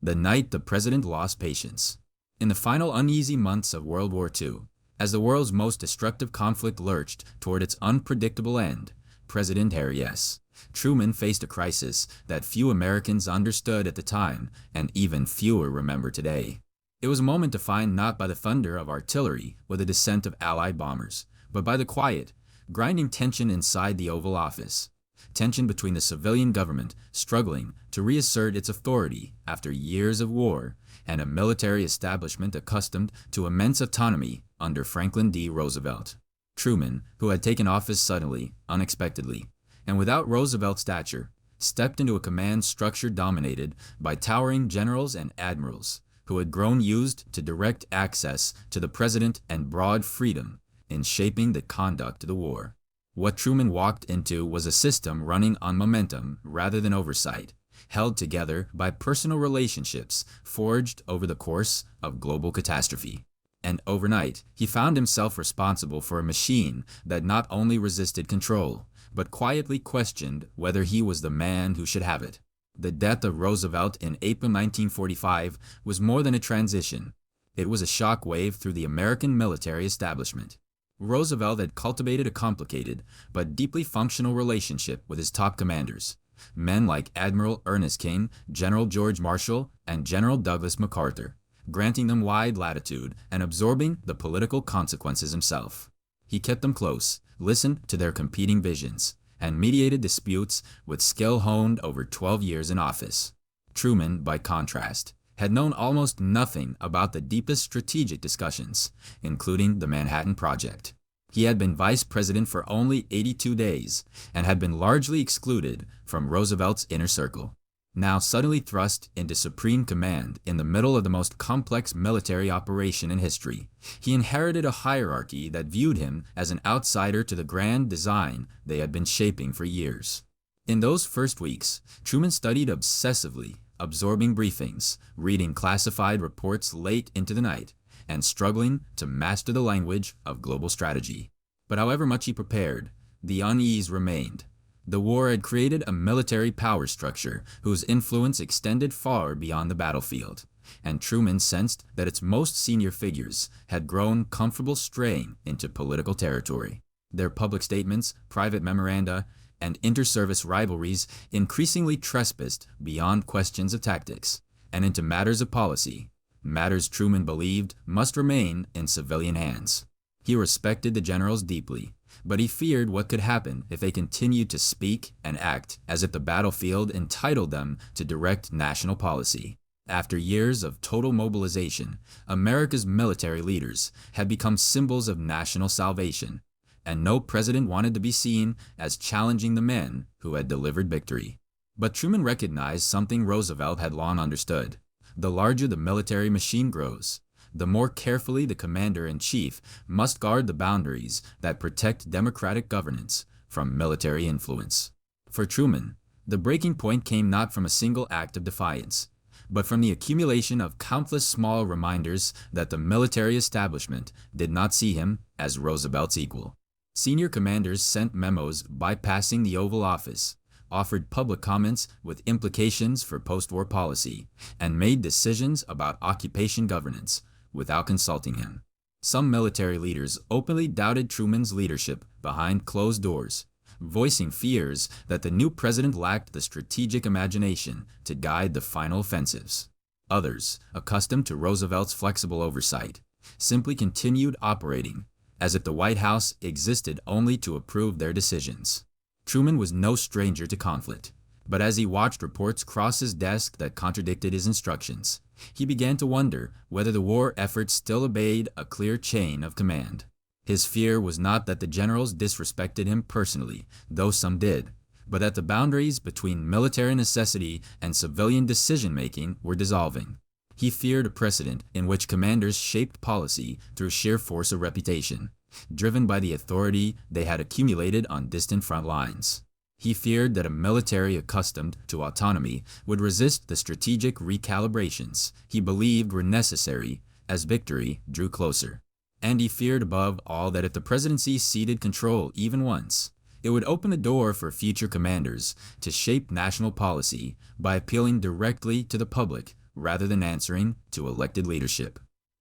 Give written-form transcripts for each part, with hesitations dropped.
The night the president lost patience. In the final uneasy months of World War II, as the world's most destructive conflict lurched toward its unpredictable end, President Harry S. Truman faced a crisis that few Americans understood at the time and even fewer remember today. It was a moment defined not by the thunder of artillery or the descent of Allied bombers, but by the quiet, grinding tension inside the Oval Office. Tension between the civilian government struggling to reassert its authority after years of war and a military establishment accustomed to immense autonomy under Franklin D. Roosevelt. Truman, who had taken office suddenly, unexpectedly, and without Roosevelt's stature, stepped into a command structure dominated by towering generals and admirals who had grown used to direct access to the president and broad freedom in shaping the conduct of the war. What Truman walked into was a system running on momentum rather than oversight, held together by personal relationships forged over the course of global catastrophe. And overnight, he found himself responsible for a machine that not only resisted control, but quietly questioned whether he was the man who should have it. The death of Roosevelt in April 1945 was more than a transition. It was a shock wave through the American military establishment. Roosevelt had cultivated a complicated but deeply functional relationship with his top commanders, men like Admiral Ernest King, General George Marshall, and General Douglas MacArthur, granting them wide latitude and absorbing the political consequences himself. He kept them close, listened to their competing visions, and mediated disputes with skill honed over 12 years in office. Truman, by contrast, had known almost nothing about the deepest strategic discussions, including the Manhattan Project. He had been vice president for only 82 days and had been largely excluded from Roosevelt's inner circle. Now suddenly thrust into supreme command in the middle of the most complex military operation in history, he inherited a hierarchy that viewed him as an outsider to the grand design they had been shaping for years. In those first weeks, Truman studied obsessively, absorbing briefings, reading classified reports late into the night, and struggling to master the language of global strategy. But however much he prepared, the unease remained. The war had created a military power structure whose influence extended far beyond the battlefield, and Truman sensed that its most senior figures had grown comfortable straying into political territory. Their public statements, private memoranda, and inter-service rivalries increasingly trespassed beyond questions of tactics and into matters of policy, matters Truman believed must remain in civilian hands. He respected the generals deeply, but he feared what could happen if they continued to speak and act as if the battlefield entitled them to direct national policy. After years of total mobilization, America's military leaders had become symbols of national salvation, and no president wanted to be seen as challenging the men who had delivered victory. But Truman recognized something Roosevelt had long understood. The larger the military machine grows, the more carefully the commander-in-chief must guard the boundaries that protect democratic governance from military influence. For Truman, the breaking point came not from a single act of defiance, but from the accumulation of countless small reminders that the military establishment did not see him as Roosevelt's equal. Senior commanders sent memos bypassing the Oval Office, offered public comments with implications for post-war policy, and made decisions about occupation governance without consulting him. Some military leaders openly doubted Truman's leadership behind closed doors, voicing fears that the new president lacked the strategic imagination to guide the final offensives. Others, accustomed to Roosevelt's flexible oversight, simply continued operating as if the White House existed only to approve their decisions. Truman was no stranger to conflict, but as he watched reports cross his desk that contradicted his instructions, he began to wonder whether the war effort still obeyed a clear chain of command. His fear was not that the generals disrespected him personally, though some did, but that the boundaries between military necessity and civilian decision-making were dissolving. He feared a precedent in which commanders shaped policy through sheer force of reputation, driven by the authority they had accumulated on distant front lines. He feared that a military accustomed to autonomy would resist the strategic recalibrations he believed were necessary as victory drew closer. And he feared above all that if the presidency ceded control even once, it would open the door for future commanders to shape national policy by appealing directly to the public rather than answering to elected leadership.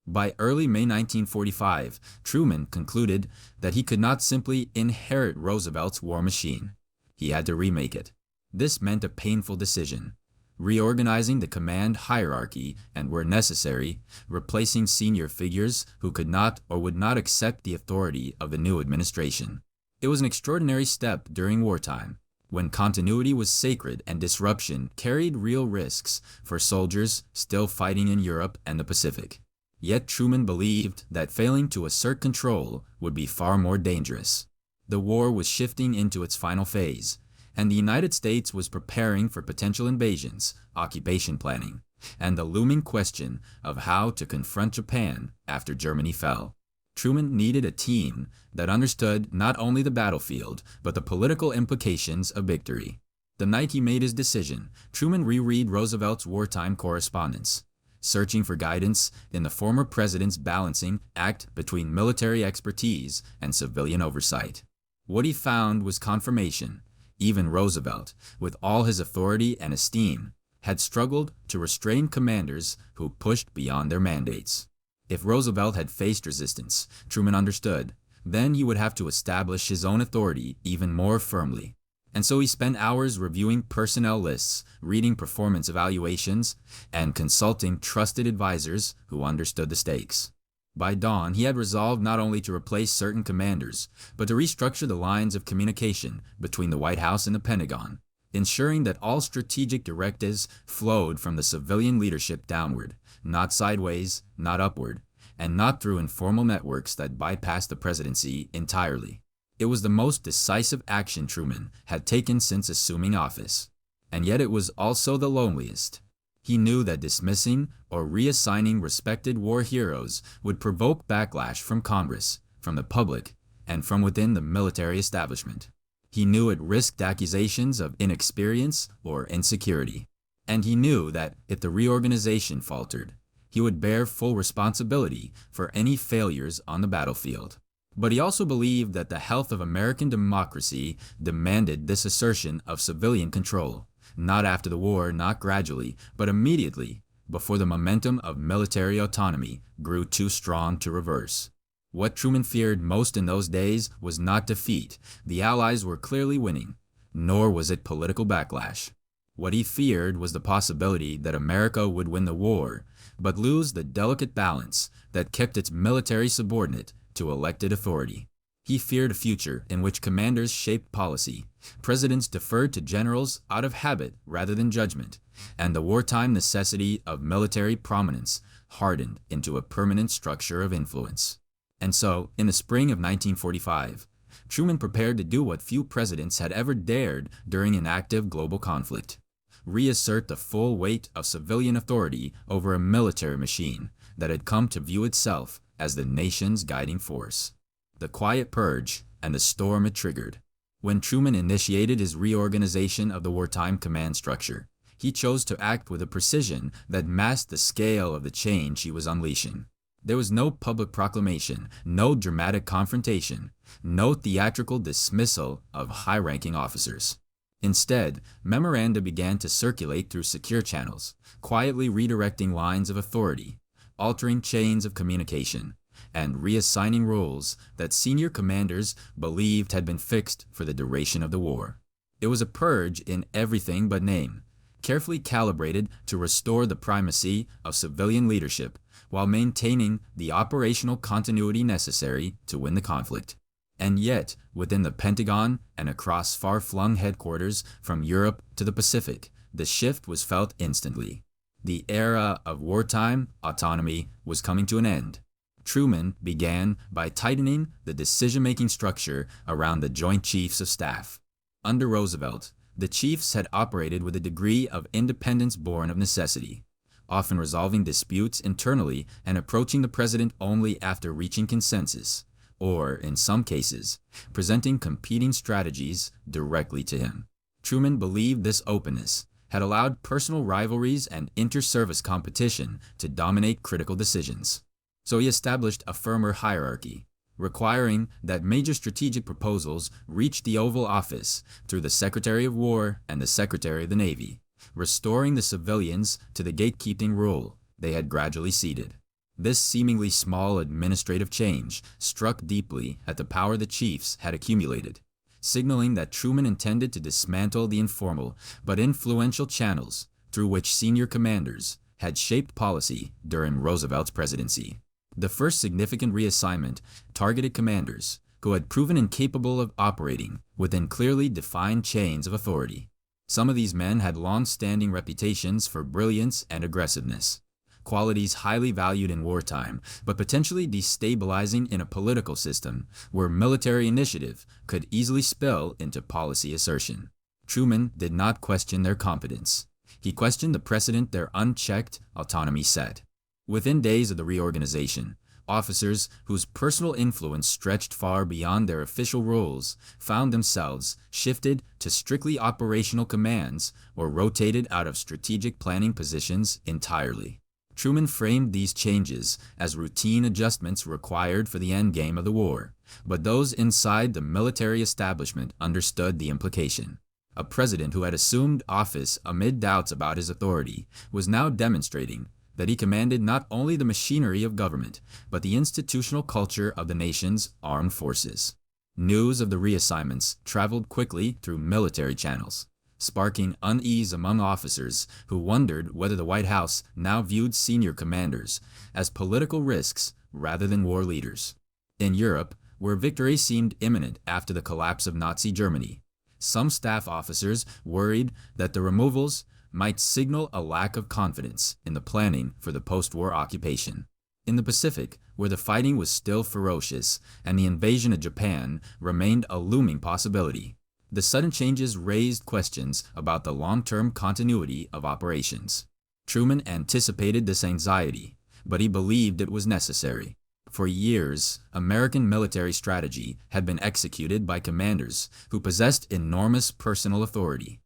By early May 1945, Truman concluded that he could not simply inherit Roosevelt's war machine. He had to remake it. This meant a painful decision, reorganizing the command hierarchy and, where necessary, replacing senior figures who could not or would not accept the authority of the new administration. It was an extraordinary step during wartime, when continuity was sacred and disruption carried real risks for soldiers still fighting in Europe and the Pacific. Yet Truman believed that failing to assert control would be far more dangerous. The war was shifting into its final phase, and the United States was preparing for potential invasions, occupation planning, and the looming question of how to confront Japan after Germany fell. Truman needed a team that understood not only the battlefield, but the political implications of victory. The night he made his decision, Truman reread Roosevelt's wartime correspondence, searching for guidance in the former president's balancing act between military expertise and civilian oversight. What he found was confirmation. Even Roosevelt, with all his authority and esteem, had struggled to restrain commanders who pushed beyond their mandates. If Roosevelt had faced resistance, Truman understood, then he would have to establish his own authority even more firmly. And so he spent hours reviewing personnel lists, reading performance evaluations, and consulting trusted advisors who understood the stakes. By dawn, he had resolved not only to replace certain commanders, but to restructure the lines of communication between the White House and the Pentagon, ensuring that all strategic directives flowed from the civilian leadership downward, not sideways, not upward, and not through informal networks that bypassed the presidency entirely. It was the most decisive action Truman had taken since assuming office, and yet it was also the loneliest. He knew that dismissing or reassigning respected war heroes would provoke backlash from Congress, from the public, and from within the military establishment. He knew it risked accusations of inexperience or insecurity, and he knew that if the reorganization faltered, he would bear full responsibility for any failures on the battlefield. But he also believed that the health of American democracy demanded this assertion of civilian control, not after the war, not gradually, but immediately, before the momentum of military autonomy grew too strong to reverse. What Truman feared most in those days was not defeat. The Allies were clearly winning, nor was it political backlash. What he feared was the possibility that America would win the war, but lose the delicate balance that kept its military subordinate to elected authority. He feared a future in which commanders shaped policy, presidents deferred to generals out of habit rather than judgment, and the wartime necessity of military prominence hardened into a permanent structure of influence. And so, in the spring of 1945, Truman prepared to do what few presidents had ever dared during an active global conflict: reassert the full weight of civilian authority over a military machine that had come to view itself as the nation's guiding force. The quiet purge and the storm it triggered. When Truman initiated his reorganization of the wartime command structure, he chose to act with a precision that masked the scale of the change he was unleashing. There was no public proclamation, no dramatic confrontation, no theatrical dismissal of high-ranking officers. Instead, memoranda began to circulate through secure channels, quietly redirecting lines of authority, altering chains of communication, and reassigning roles that senior commanders believed had been fixed for the duration of the war. It was a purge in everything but name, carefully calibrated to restore the primacy of civilian leadership while maintaining the operational continuity necessary to win the conflict. And yet, within the Pentagon and across far-flung headquarters from Europe to the Pacific, the shift was felt instantly. The era of wartime autonomy was coming to an end. Truman began by tightening the decision-making structure around the Joint Chiefs of Staff. Under Roosevelt, the chiefs had operated with a degree of independence born of necessity, often resolving disputes internally and approaching the president only after reaching consensus, or, in some cases, presenting competing strategies directly to him. Truman believed this openness had allowed personal rivalries and inter-service competition to dominate critical decisions. So he established a firmer hierarchy, requiring that major strategic proposals reach the Oval Office through the Secretary of War and the Secretary of the Navy, restoring the civilians to the gatekeeping role they had gradually ceded. This seemingly small administrative change struck deeply at the power the chiefs had accumulated, signaling that Truman intended to dismantle the informal but influential channels through which senior commanders had shaped policy during Roosevelt's presidency. The first significant reassignment targeted commanders who had proven incapable of operating within clearly defined chains of authority. Some of these men had long-standing reputations for brilliance and aggressiveness, qualities highly valued in wartime, but potentially destabilizing in a political system where military initiative could easily spill into policy assertion. Truman did not question their competence. He questioned the precedent their unchecked autonomy set. Within days of the reorganization, officers whose personal influence stretched far beyond their official roles found themselves shifted to strictly operational commands or rotated out of strategic planning positions entirely. Truman framed these changes as routine adjustments required for the endgame of the war, but those inside the military establishment understood the implication. A president who had assumed office amid doubts about his authority was now demonstrating that he commanded not only the machinery of government, but the institutional culture of the nation's armed forces. News of the reassignments traveled quickly through military channels, sparking unease among officers who wondered whether the White House now viewed senior commanders as political risks rather than war leaders. In Europe, where victory seemed imminent after the collapse of Nazi Germany, some staff officers worried that the removals might signal a lack of confidence in the planning for the post-war occupation. In the Pacific, where the fighting was still ferocious and the invasion of Japan remained a looming possibility, the sudden changes raised questions about the long-term continuity of operations. Truman anticipated this anxiety, but he believed it was necessary. For years, American military strategy had been executed by commanders who possessed enormous personal authority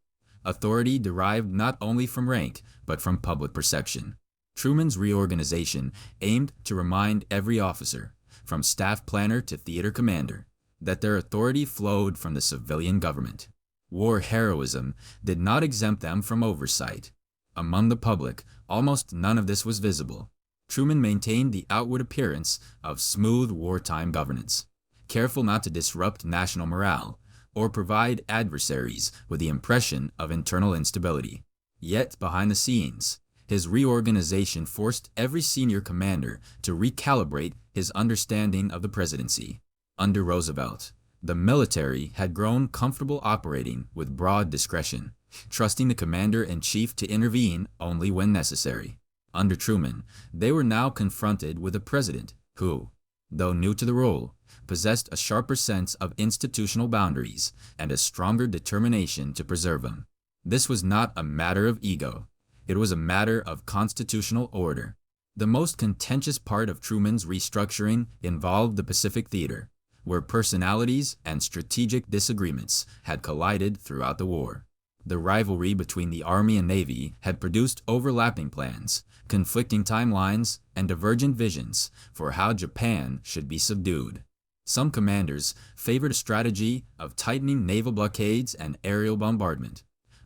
derived not only from rank, but from public perception. Truman's reorganization aimed to remind every officer, from staff planner to theater commander, that their authority flowed from the civilian government. War heroism did not exempt them from oversight. Among the public, almost none of this was visible. Truman maintained the outward appearance of smooth wartime governance, careful not to disrupt national morale or provide adversaries with the impression of internal instability. Yet, behind the scenes, his reorganization forced every senior commander to recalibrate his understanding of the presidency. Under Roosevelt, the military had grown comfortable operating with broad discretion, trusting the commander-in-chief to intervene only when necessary. Under Truman, they were now confronted with a president who, though new to the role, possessed a sharper sense of institutional boundaries and a stronger determination to preserve them. This was not a matter of ego. It was a matter of constitutional order. The most contentious part of Truman's restructuring involved the Pacific Theater, where personalities and strategic disagreements had collided throughout the war. The rivalry between the Army and Navy had produced overlapping plans, conflicting timelines, and divergent visions for how Japan should be subdued. Some commanders favored a strategy of tightening naval blockades and aerial bombardment.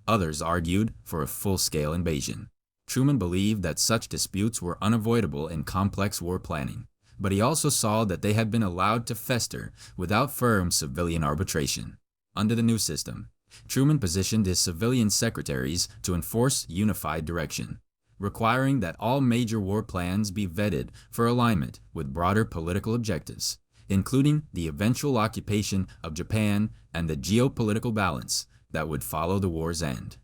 Others argued for a full-scale invasion. Truman believed that such disputes were unavoidable in complex war planning, but he also saw that they had been allowed to fester without firm civilian arbitration. Under the new system, Truman positioned his civilian secretaries to enforce unified direction, requiring that all major war plans be vetted for alignment with broader political objectives, including the eventual occupation of Japan and the geopolitical balance that would follow the war's end.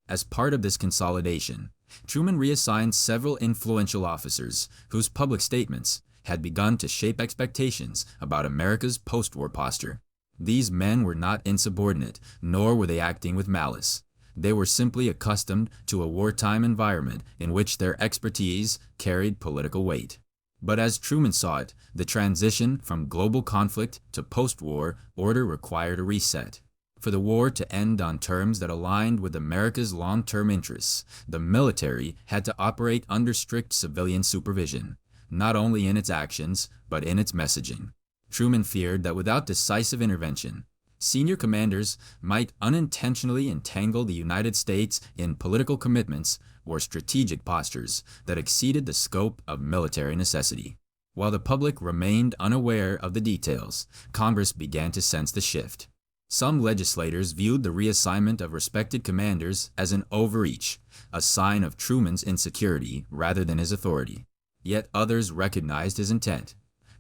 As part of this consolidation, Truman reassigned several influential officers whose public statements had begun to shape expectations about America's post-war posture. These men were not insubordinate, nor were they acting with malice. They were simply accustomed to a wartime environment in which their expertise carried political weight. But as Truman saw it, the transition from global conflict to post-war order required a reset. For the war to end on terms that aligned with America's long-term interests, the military had to operate under strict civilian supervision, not only in its actions, but in its messaging. Truman feared that without decisive intervention, Senior commanders might unintentionally entangle the United States in political commitments or strategic postures that exceeded the scope of military necessity. While the public remained unaware of the details, Congress began to sense the shift. Some legislators viewed the reassignment of respected commanders as an overreach, a sign of Truman's insecurity rather than his authority. Yet others recognized his intent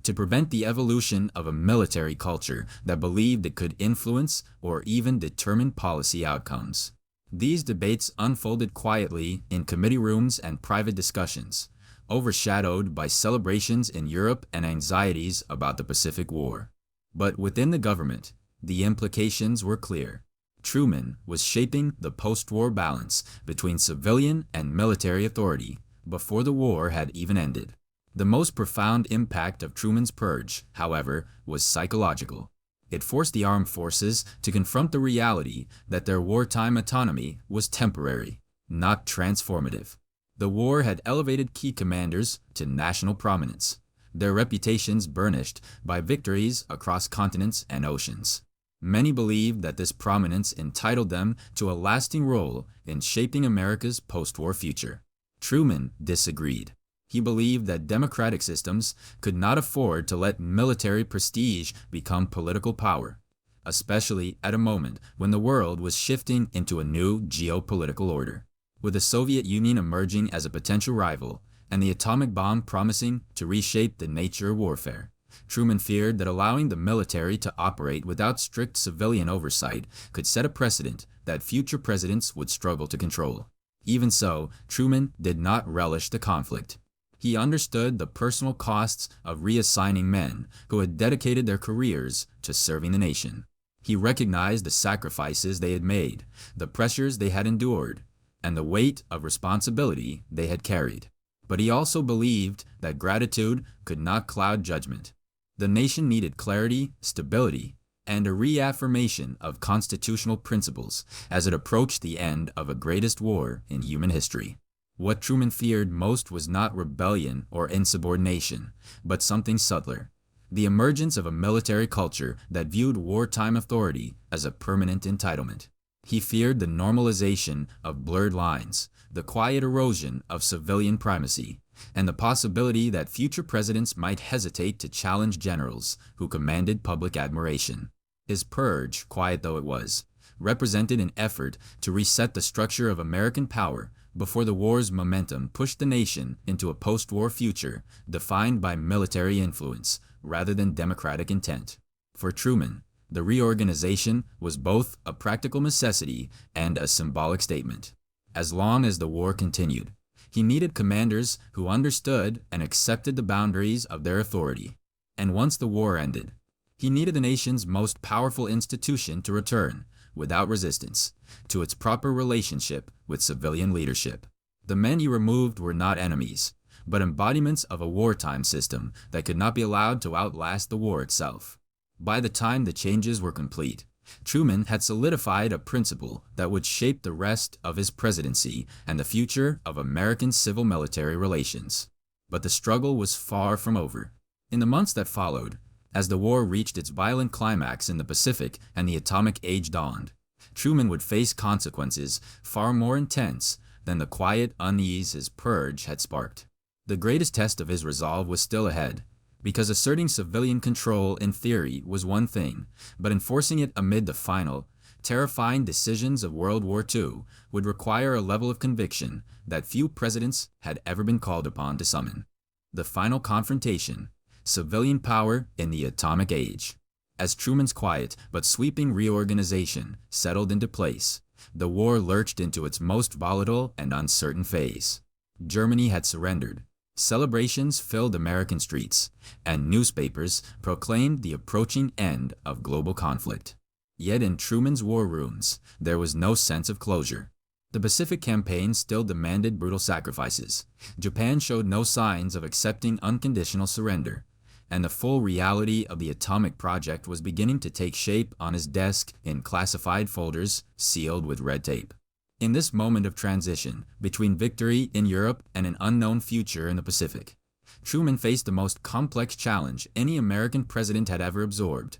to prevent the evolution of a military culture that believed it could influence or even determine policy outcomes. These debates unfolded quietly in committee rooms and private discussions, overshadowed by celebrations in Europe and anxieties about the Pacific War. But within the government, the implications were clear. Truman was shaping the post-war balance between civilian and military authority before the war had even ended. The most profound impact of Truman's purge, however, was psychological. It forced the armed forces to confront the reality that their wartime autonomy was temporary, not transformative. The war had elevated key commanders to national prominence, their reputations burnished by victories across continents and oceans. Many believed that this prominence entitled them to a lasting role in shaping America's post-war future. Truman disagreed. He believed that democratic systems could not afford to let military prestige become political power, especially at a moment when the world was shifting into a new geopolitical order. With the Soviet Union emerging as a potential rival and the atomic bomb promising to reshape the nature of warfare, Truman feared that allowing the military to operate without strict civilian oversight could set a precedent that future presidents would struggle to control. Even so, Truman did not relish the conflict. He understood the personal costs of reassigning men who had dedicated their careers to serving the nation. He recognized the sacrifices they had made, the pressures they had endured, and the weight of responsibility they had carried. But he also believed that gratitude could not cloud judgment. The nation needed clarity, stability, and a reaffirmation of constitutional principles as it approached the end of a greatest war in human history. What Truman feared most was not rebellion or insubordination, but something subtler: the emergence of a military culture that viewed wartime authority as a permanent entitlement. He feared the normalization of blurred lines, the quiet erosion of civilian primacy, and the possibility that future presidents might hesitate to challenge generals who commanded public admiration. His purge, quiet though it was, represented an effort to reset the structure of American power before the war's momentum pushed the nation into a post-war future defined by military influence rather than democratic intent. For Truman, the reorganization was both a practical necessity and a symbolic statement. As long as the war continued, he needed commanders who understood and accepted the boundaries of their authority. And once the war ended, he needed the nation's most powerful institution to return, without resistance, to its proper relationship with civilian leadership. The men he removed were not enemies, but embodiments of a wartime system that could not be allowed to outlast the war itself. By the time the changes were complete, Truman had solidified a principle that would shape the rest of his presidency and the future of American civil-military relations. But the struggle was far from over. In the months that followed, as the war reached its violent climax in the Pacific and the atomic age dawned, Truman would face consequences far more intense than the quiet unease his purge had sparked. The greatest test of his resolve was still ahead, because asserting civilian control in theory was one thing, but enforcing it amid the final, terrifying decisions of World War II would require a level of conviction that few presidents had ever been called upon to summon. The final confrontation: civilian power in the atomic age. As Truman's quiet but sweeping reorganization settled into place, the war lurched into its most volatile and uncertain phase. Germany had surrendered. Celebrations filled American streets, and newspapers proclaimed the approaching end of global conflict. Yet in Truman's war rooms, there was no sense of closure. The Pacific Campaign still demanded brutal sacrifices. Japan showed no signs of accepting unconditional surrender, and the full reality of the atomic project was beginning to take shape on his desk in classified folders sealed with red tape. In this moment of transition between victory in Europe and an unknown future in the Pacific, Truman faced the most complex challenge any American president had ever absorbed: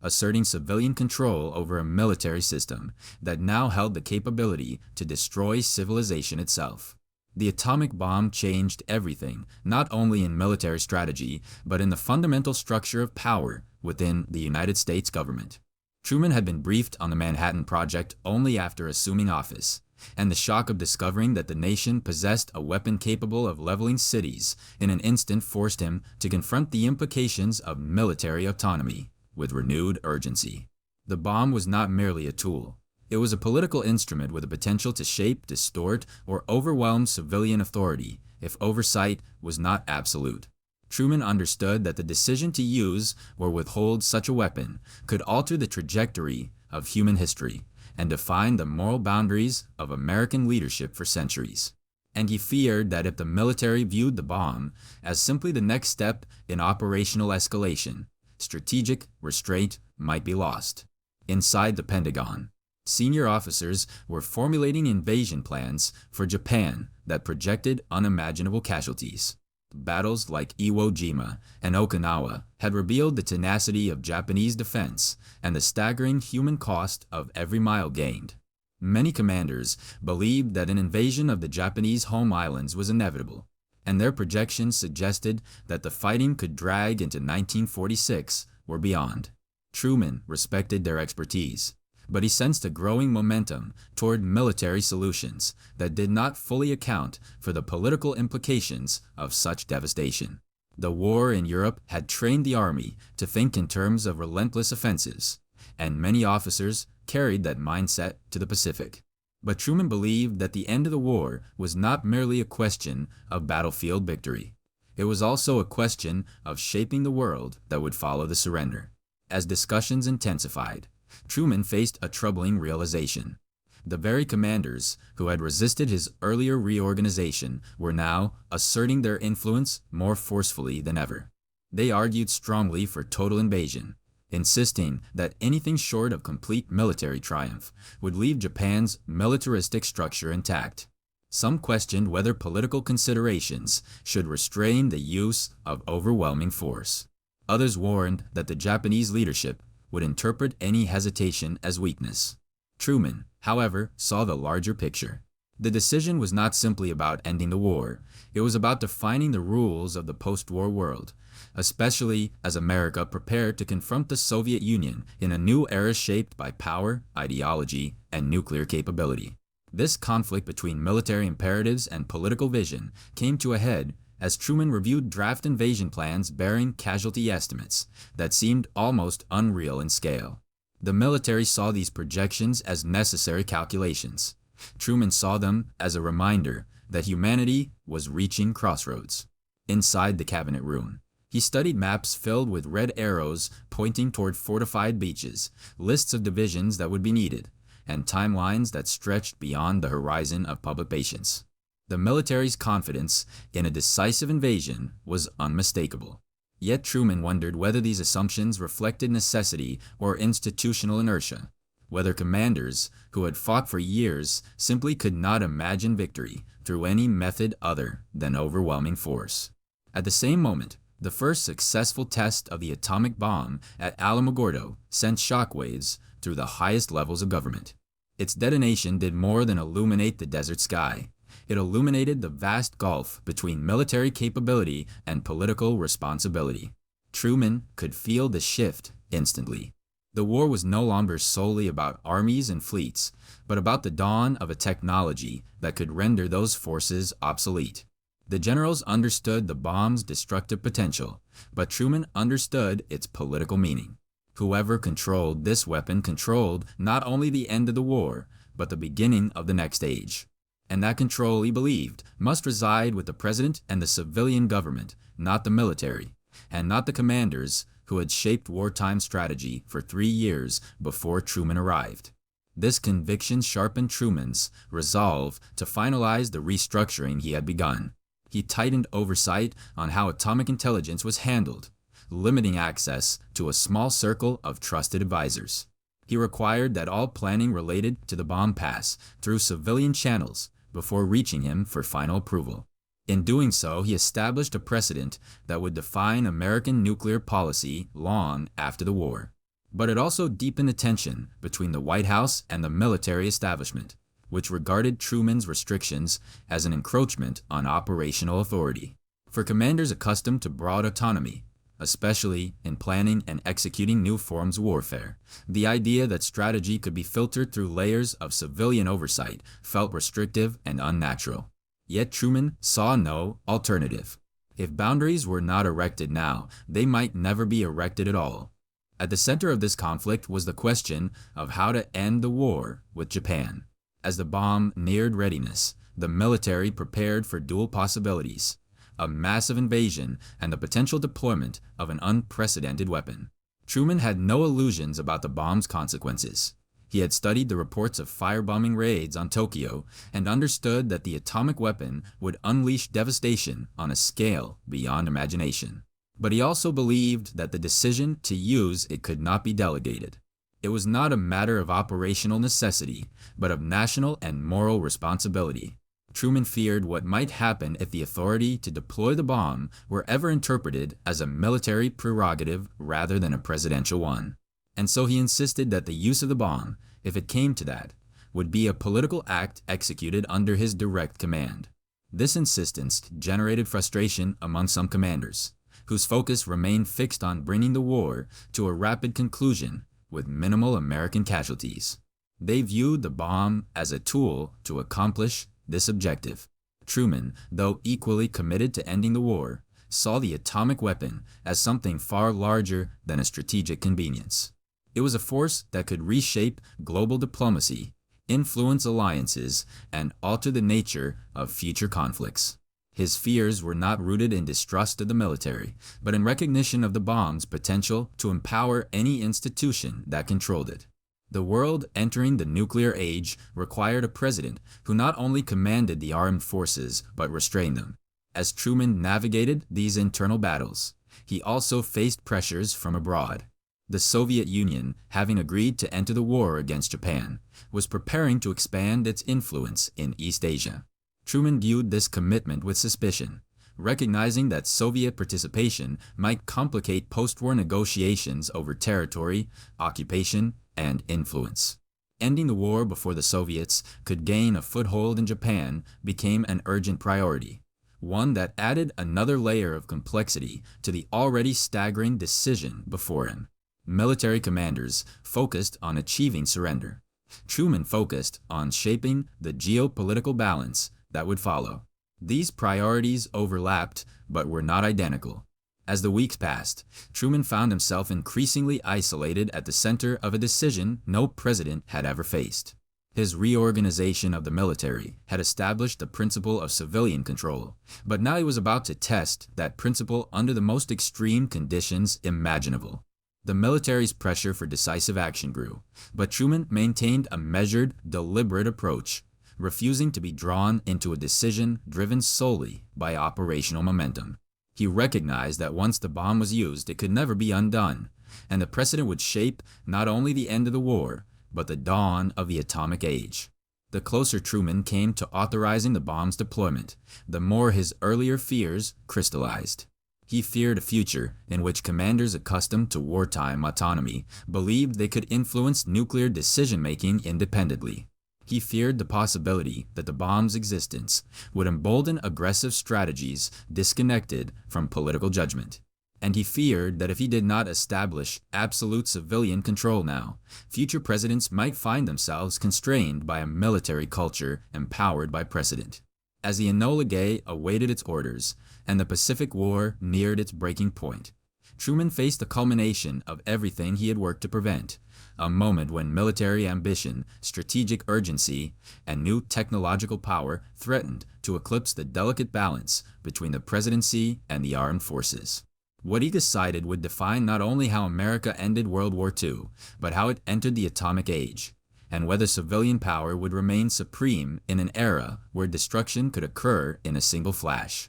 asserting civilian control over a military system that now held the capability to destroy civilization itself. The atomic bomb changed everything, not only in military strategy, but in the fundamental structure of power within the United States government. Truman had been briefed on the Manhattan Project only after assuming office, and the shock of discovering that the nation possessed a weapon capable of leveling cities in an instant forced him to confront the implications of military autonomy with renewed urgency. The bomb was not merely a tool. It was a political instrument with the potential to shape, distort, or overwhelm civilian authority if oversight was not absolute. Truman understood that the decision to use or withhold such a weapon could alter the trajectory of human history and define the moral boundaries of American leadership for centuries. And he feared that if the military viewed the bomb as simply the next step in operational escalation, strategic restraint might be lost. Inside the Pentagon, senior officers were formulating invasion plans for Japan that projected unimaginable casualties. Battles like Iwo Jima and Okinawa had revealed the tenacity of Japanese defense and the staggering human cost of every mile gained. Many commanders believed that an invasion of the Japanese home islands was inevitable, and their projections suggested that the fighting could drag into 1946 or beyond. Truman respected their expertise, but he sensed a growing momentum toward military solutions that did not fully account for the political implications of such devastation. The war in Europe had trained the army to think in terms of relentless offensives, and many officers carried that mindset to the Pacific. But Truman believed that the end of the war was not merely a question of battlefield victory. It was also a question of shaping the world that would follow the surrender. As discussions intensified, Truman faced a troubling realization. The very commanders who had resisted his earlier reorganization were now asserting their influence more forcefully than ever. They argued strongly for total invasion, insisting that anything short of complete military triumph would leave Japan's militaristic structure intact. Some questioned whether political considerations should restrain the use of overwhelming force. Others warned that the Japanese leadership would interpret any hesitation as weakness. Truman, however, saw the larger picture. The decision was not simply about ending the war. It was about defining the rules of the post-war world, especially as America prepared to confront the Soviet Union in a new era shaped by power, ideology, and nuclear capability. This conflict between military imperatives and political vision came to a head as Truman reviewed draft invasion plans bearing casualty estimates that seemed almost unreal in scale. The military saw these projections as necessary calculations. Truman saw them as a reminder that humanity was reaching crossroads. Inside the cabinet room, he studied maps filled with red arrows pointing toward fortified beaches, lists of divisions that would be needed, and timelines that stretched beyond the horizon of public patience. The military's confidence in a decisive invasion was unmistakable. Yet Truman wondered whether these assumptions reflected necessity or institutional inertia, whether commanders who had fought for years simply could not imagine victory through any method other than overwhelming force. At the same moment, the first successful test of the atomic bomb at Alamogordo sent shockwaves through the highest levels of government. Its detonation did more than illuminate the desert sky. It illuminated the vast gulf between military capability and political responsibility. Truman could feel the shift instantly. The war was no longer solely about armies and fleets, but about the dawn of a technology that could render those forces obsolete. The generals understood the bomb's destructive potential, but Truman understood its political meaning. Whoever controlled this weapon controlled not only the end of the war, but the beginning of the next age. And that control, he believed, must reside with the president and the civilian government, not the military, and not the commanders who had shaped wartime strategy for 3 years before Truman arrived. This conviction sharpened Truman's resolve to finalize the restructuring he had begun. He tightened oversight on how atomic intelligence was handled, limiting access to a small circle of trusted advisors. He required that all planning related to the bomb pass through civilian channels before reaching him for final approval. In doing so, he established a precedent that would define American nuclear policy long after the war. But it also deepened the tension between the White House and the military establishment, which regarded Truman's restrictions as an encroachment on operational authority. For commanders accustomed to broad autonomy, especially in planning and executing new forms of warfare, the idea that strategy could be filtered through layers of civilian oversight felt restrictive and unnatural. Yet Truman saw no alternative. If boundaries were not erected now, they might never be erected at all. At the center of this conflict was the question of how to end the war with Japan. As the bomb neared readiness, the military prepared for dual possibilities: a massive invasion and the potential deployment of an unprecedented weapon. Truman had no illusions about the bomb's consequences. He had studied the reports of firebombing raids on Tokyo and understood that the atomic weapon would unleash devastation on a scale beyond imagination. But he also believed that the decision to use it could not be delegated. It was not a matter of operational necessity, but of national and moral responsibility. Truman feared what might happen if the authority to deploy the bomb were ever interpreted as a military prerogative rather than a presidential one. And so he insisted that the use of the bomb, if it came to that, would be a political act executed under his direct command. This insistence generated frustration among some commanders, whose focus remained fixed on bringing the war to a rapid conclusion with minimal American casualties. They viewed the bomb as a tool to accomplish this objective. Truman, though equally committed to ending the war, saw the atomic weapon as something far larger than a strategic convenience. It was a force that could reshape global diplomacy, influence alliances, and alter the nature of future conflicts. His fears were not rooted in distrust of the military, but in recognition of the bomb's potential to empower any institution that controlled it. The world entering the nuclear age required a president who not only commanded the armed forces but restrained them. As Truman navigated these internal battles, he also faced pressures from abroad. The Soviet Union, having agreed to enter the war against Japan, was preparing to expand its influence in East Asia. Truman viewed this commitment with suspicion, recognizing that Soviet participation might complicate post-war negotiations over territory, occupation, and influence. Ending the war before the Soviets could gain a foothold in Japan became an urgent priority, one that added another layer of complexity to the already staggering decision before him. Military commanders focused on achieving surrender. Truman focused on shaping the geopolitical balance that would follow. These priorities overlapped but were not identical. As the weeks passed, Truman found himself increasingly isolated at the center of a decision no president had ever faced. His reorganization of the military had established the principle of civilian control, but now he was about to test that principle under the most extreme conditions imaginable. The military's pressure for decisive action grew, but Truman maintained a measured, deliberate approach, refusing to be drawn into a decision driven solely by operational momentum. He recognized that once the bomb was used, it could never be undone, and the precedent would shape not only the end of the war, but the dawn of the atomic age. The closer Truman came to authorizing the bomb's deployment, the more his earlier fears crystallized. He feared a future in which commanders accustomed to wartime autonomy believed they could influence nuclear decision-making independently. He feared the possibility that the bomb's existence would embolden aggressive strategies disconnected from political judgment. And he feared that if he did not establish absolute civilian control now, future presidents might find themselves constrained by a military culture empowered by precedent. As the Enola Gay awaited its orders and the Pacific War neared its breaking point, Truman faced the culmination of everything he had worked to prevent, a moment when military ambition, strategic urgency, and new technological power threatened to eclipse the delicate balance between the presidency and the armed forces. What he decided would define not only how America ended World War II, but how it entered the atomic age, and whether civilian power would remain supreme in an era where destruction could occur in a single flash.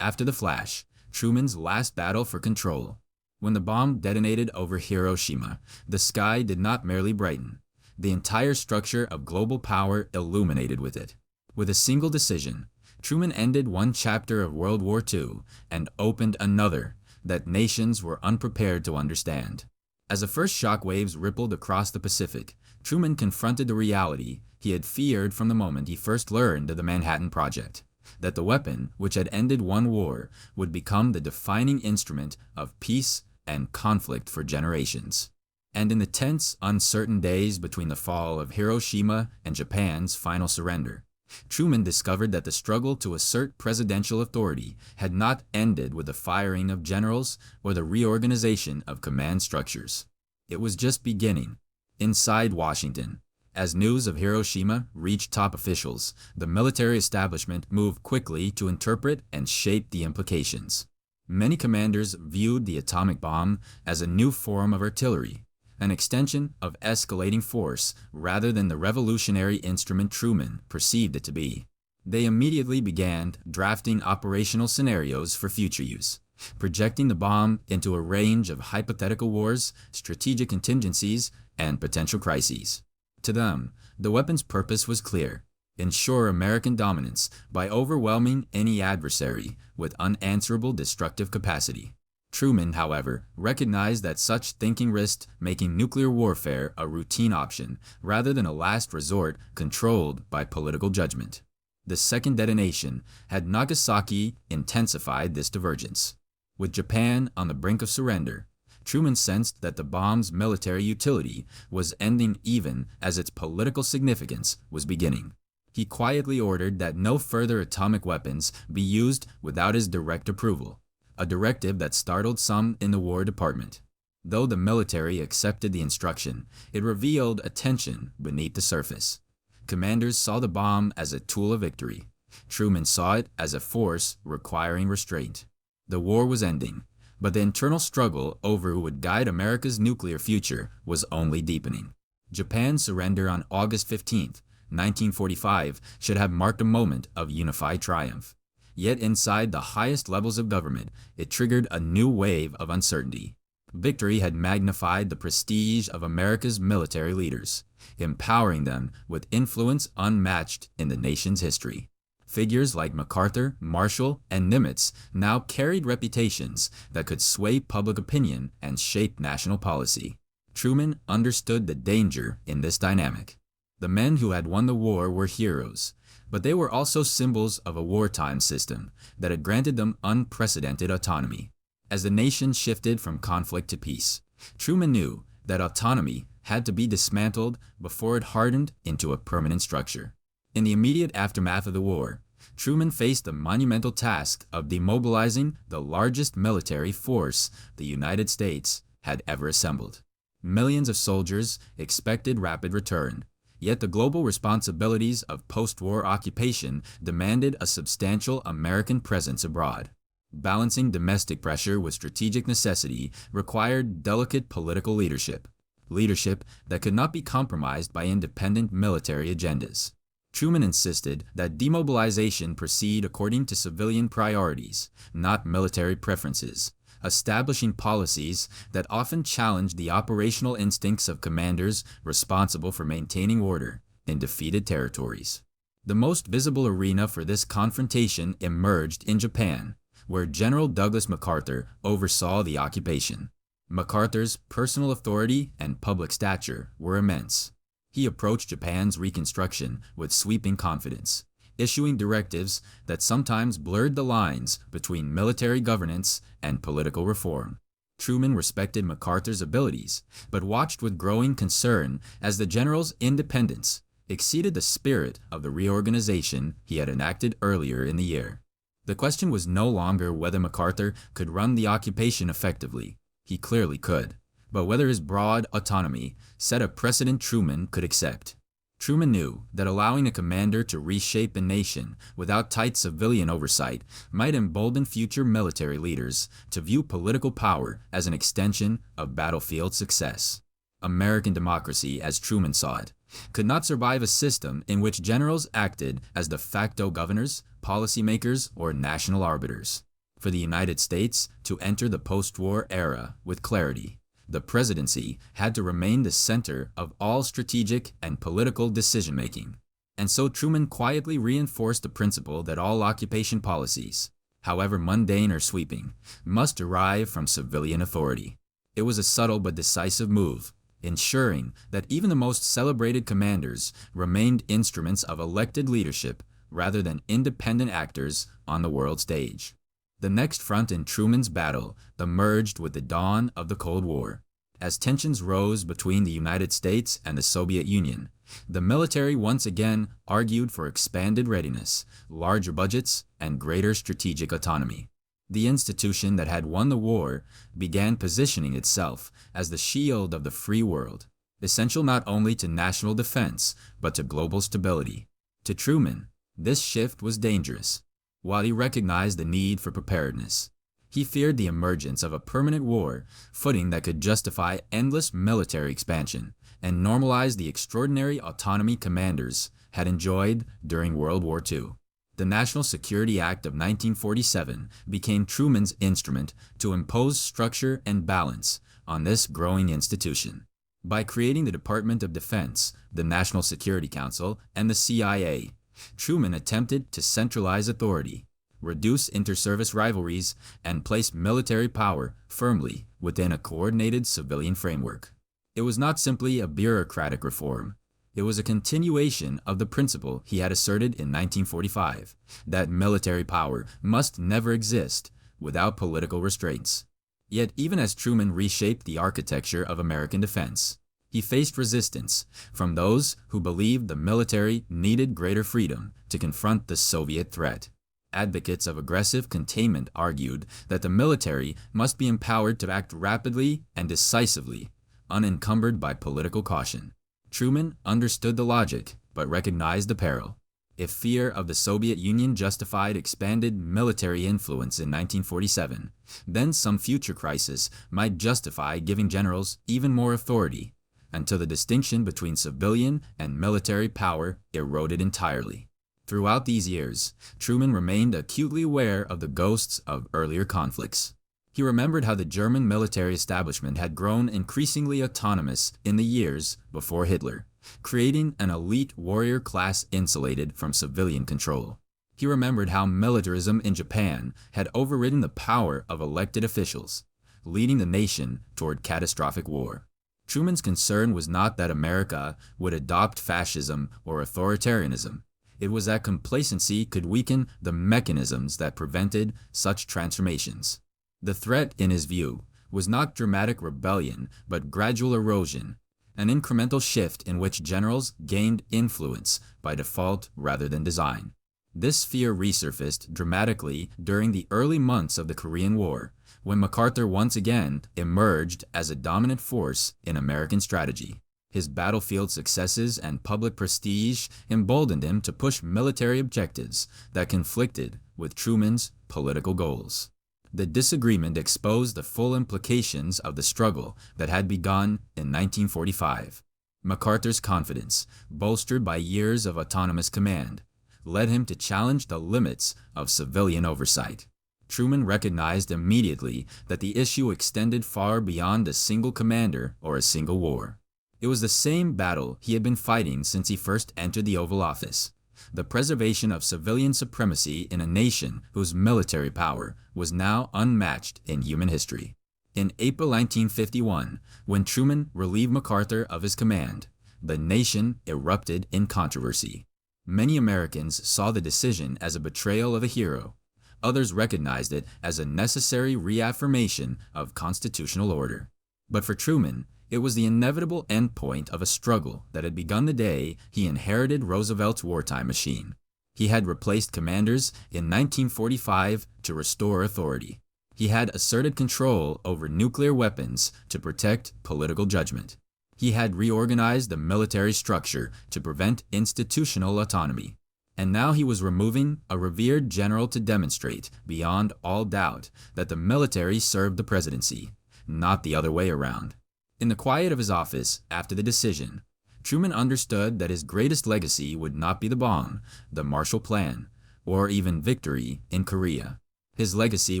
After the flash, Truman's last battle for control. When the bomb detonated over Hiroshima, the sky did not merely brighten. The entire structure of global power illuminated with it. With a single decision, Truman ended one chapter of World War II and opened another that nations were unprepared to understand. As the first shock waves rippled across the Pacific, Truman confronted the reality he had feared from the moment he first learned of the Manhattan Project, that the weapon which had ended one war would become the defining instrument of peace and conflict for generations. And in the tense, uncertain days between the fall of Hiroshima and Japan's final surrender, Truman discovered that the struggle to assert presidential authority had not ended with the firing of generals or the reorganization of command structures. It was just beginning. Inside Washington, as news of Hiroshima reached top officials, the military establishment moved quickly to interpret and shape the implications. Many commanders viewed the atomic bomb as a new form of artillery, an extension of escalating force rather than the revolutionary instrument Truman perceived it to be. They immediately began drafting operational scenarios for future use, projecting the bomb into a range of hypothetical wars, strategic contingencies, and potential crises. To them, the weapon's purpose was clear: ensure American dominance by overwhelming any adversary with unanswerable destructive capacity. Truman, however, recognized that such thinking risked making nuclear warfare a routine option rather than a last resort controlled by political judgment. The second detonation had Nagasaki intensified this divergence. With Japan on the brink of surrender, Truman sensed that the bomb's military utility was ending even as its political significance was beginning. He quietly ordered that no further atomic weapons be used without his direct approval, a directive that startled some in the War Department. Though the military accepted the instruction, it revealed a tension beneath the surface. Commanders saw the bomb as a tool of victory. Truman saw it as a force requiring restraint. The war was ending, but the internal struggle over who would guide America's nuclear future was only deepening. Japan's surrender on August 15, 1945, should have marked a moment of unified triumph. Yet inside the highest levels of government, it triggered a new wave of uncertainty. Victory had magnified the prestige of America's military leaders, empowering them with influence unmatched in the nation's history. Figures like MacArthur, Marshall, and Nimitz now carried reputations that could sway public opinion and shape national policy. Truman understood the danger in this dynamic. The men who had won the war were heroes, but they were also symbols of a wartime system that had granted them unprecedented autonomy. As the nation shifted from conflict to peace, Truman knew that autonomy had to be dismantled before it hardened into a permanent structure. In the immediate aftermath of the war, Truman faced the monumental task of demobilizing the largest military force the United States had ever assembled. Millions of soldiers expected rapid return, yet the global responsibilities of post-war occupation demanded a substantial American presence abroad. Balancing domestic pressure with strategic necessity required delicate political leadership that could not be compromised by independent military agendas. Truman insisted that demobilization proceed according to civilian priorities, not military preferences, establishing policies that often challenged the operational instincts of commanders responsible for maintaining order in defeated territories. The most visible arena for this confrontation emerged in Japan, where General Douglas MacArthur oversaw the occupation. MacArthur's personal authority and public stature were immense. He approached Japan's reconstruction with sweeping confidence, issuing directives that sometimes blurred the lines between military governance and political reform. Truman respected MacArthur's abilities, but watched with growing concern as the general's independence exceeded the spirit of the reorganization he had enacted earlier in the year. The question was no longer whether MacArthur could run the occupation effectively. He clearly could, but whether his broad autonomy set a precedent Truman could accept. Truman knew that allowing a commander to reshape a nation without tight civilian oversight might embolden future military leaders to view political power as an extension of battlefield success. American democracy, as Truman saw it, could not survive a system in which generals acted as de facto governors, policymakers, or national arbiters. For the United States to enter the post-war era with clarity, the presidency had to remain the center of all strategic and political decision-making. And so Truman quietly reinforced the principle that all occupation policies, however mundane or sweeping, must derive from civilian authority. It was a subtle but decisive move, ensuring that even the most celebrated commanders remained instruments of elected leadership rather than independent actors on the world stage. The next front in Truman's battle emerged with the dawn of the Cold War. As tensions rose between the United States and the Soviet Union, the military once again argued for expanded readiness, larger budgets, and greater strategic autonomy. The institution that had won the war began positioning itself as the shield of the free world, essential not only to national defense, but to global stability. To Truman, this shift was dangerous. While he recognized the need for preparedness, he feared the emergence of a permanent war footing that could justify endless military expansion and normalize the extraordinary autonomy commanders had enjoyed during World War II. The National Security Act of 1947 became Truman's instrument to impose structure and balance on this growing institution. By creating the Department of Defense, the National Security Council, and the CIA, Truman attempted to centralize authority, reduce inter-service rivalries, and place military power firmly within a coordinated civilian framework. It was not simply a bureaucratic reform. It was a continuation of the principle he had asserted in 1945, that military power must never exist without political restraints. Yet even as Truman reshaped the architecture of American defense, he faced resistance from those who believed the military needed greater freedom to confront the Soviet threat. Advocates of aggressive containment argued that the military must be empowered to act rapidly and decisively, unencumbered by political caution. Truman understood the logic, but recognized the peril. If fear of the Soviet Union justified expanded military influence in 1947, then some future crisis might justify giving generals even more authority, until the distinction between civilian and military power eroded entirely. Throughout these years, Truman remained acutely aware of the ghosts of earlier conflicts. He remembered how the German military establishment had grown increasingly autonomous in the years before Hitler, creating an elite warrior class insulated from civilian control. He remembered how militarism in Japan had overridden the power of elected officials, leading the nation toward catastrophic war. Truman's concern was not that America would adopt fascism or authoritarianism. It was that complacency could weaken the mechanisms that prevented such transformations. The threat, in his view, was not dramatic rebellion, but gradual erosion, an incremental shift in which generals gained influence by default rather than design. This fear resurfaced dramatically during the early months of the Korean War, when MacArthur once again emerged as a dominant force in American strategy. His battlefield successes and public prestige emboldened him to push military objectives that conflicted with Truman's political goals. The disagreement exposed the full implications of the struggle that had begun in 1945. MacArthur's confidence, bolstered by years of autonomous command, led him to challenge the limits of civilian oversight. Truman recognized immediately that the issue extended far beyond a single commander or a single war. It was the same battle he had been fighting since he first entered the Oval Office. The preservation of civilian supremacy in a nation whose military power was now unmatched in human history. In April 1951, when Truman relieved MacArthur of his command, the nation erupted in controversy. Many Americans saw the decision as a betrayal of a hero. Others recognized it as a necessary reaffirmation of constitutional order. But for Truman, it was the inevitable endpoint of a struggle that had begun the day he inherited Roosevelt's wartime machine. He had replaced commanders in 1945 to restore authority. He had asserted control over nuclear weapons to protect political judgment. He had reorganized the military structure to prevent institutional autonomy. And now he was removing a revered general to demonstrate, beyond all doubt, that the military served the presidency, not the other way around. In the quiet of his office after the decision, Truman understood that his greatest legacy would not be the bomb, the Marshall Plan, or even victory in Korea. His legacy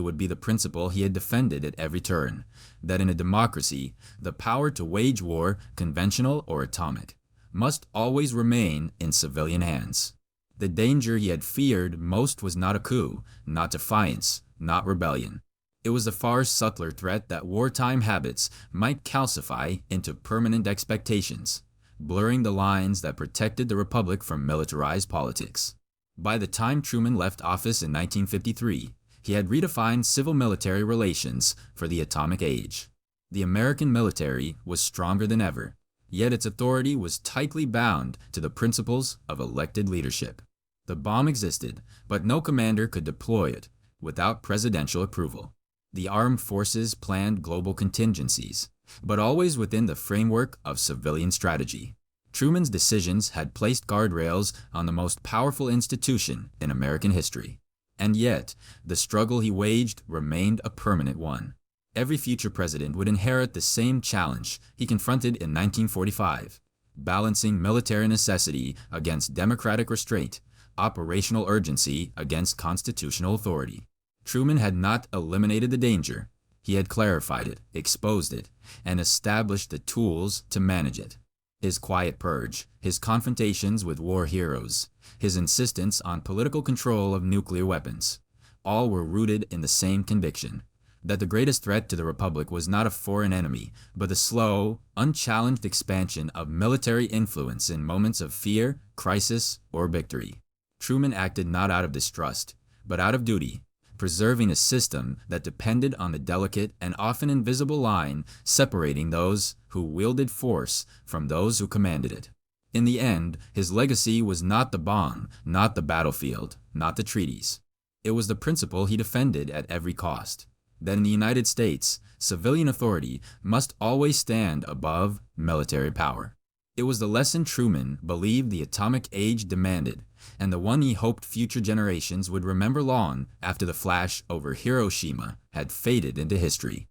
would be the principle he had defended at every turn, that in a democracy, the power to wage war, conventional or atomic, must always remain in civilian hands. The danger he had feared most was not a coup, not defiance, not rebellion. It was the far subtler threat that wartime habits might calcify into permanent expectations, blurring the lines that protected the Republic from militarized politics. By the time Truman left office in 1953, he had redefined civil-military relations for the atomic age. The American military was stronger than ever, yet its authority was tightly bound to the principles of elected leadership. The bomb existed, but no commander could deploy it without presidential approval. The armed forces planned global contingencies, but always within the framework of civilian strategy. Truman's decisions had placed guardrails on the most powerful institution in American history. And yet, the struggle he waged remained a permanent one. Every future president would inherit the same challenge he confronted in 1945, balancing military necessity against democratic restraint, operational urgency against constitutional authority. Truman had not eliminated the danger. He had clarified it, exposed it, and established the tools to manage it. His quiet purge, his confrontations with war heroes, his insistence on political control of nuclear weapons, all were rooted in the same conviction that the greatest threat to the Republic was not a foreign enemy, but the slow, unchallenged expansion of military influence in moments of fear, crisis, or victory. Truman acted not out of distrust, but out of duty, preserving a system that depended on the delicate and often invisible line separating those who wielded force from those who commanded it. In the end, his legacy was not the bomb, not the battlefield, not the treaties. It was the principle he defended at every cost, that in the United States, civilian authority must always stand above military power. It was the lesson Truman believed the atomic age demanded, and the one he hoped future generations would remember long after the flash over Hiroshima had faded into history.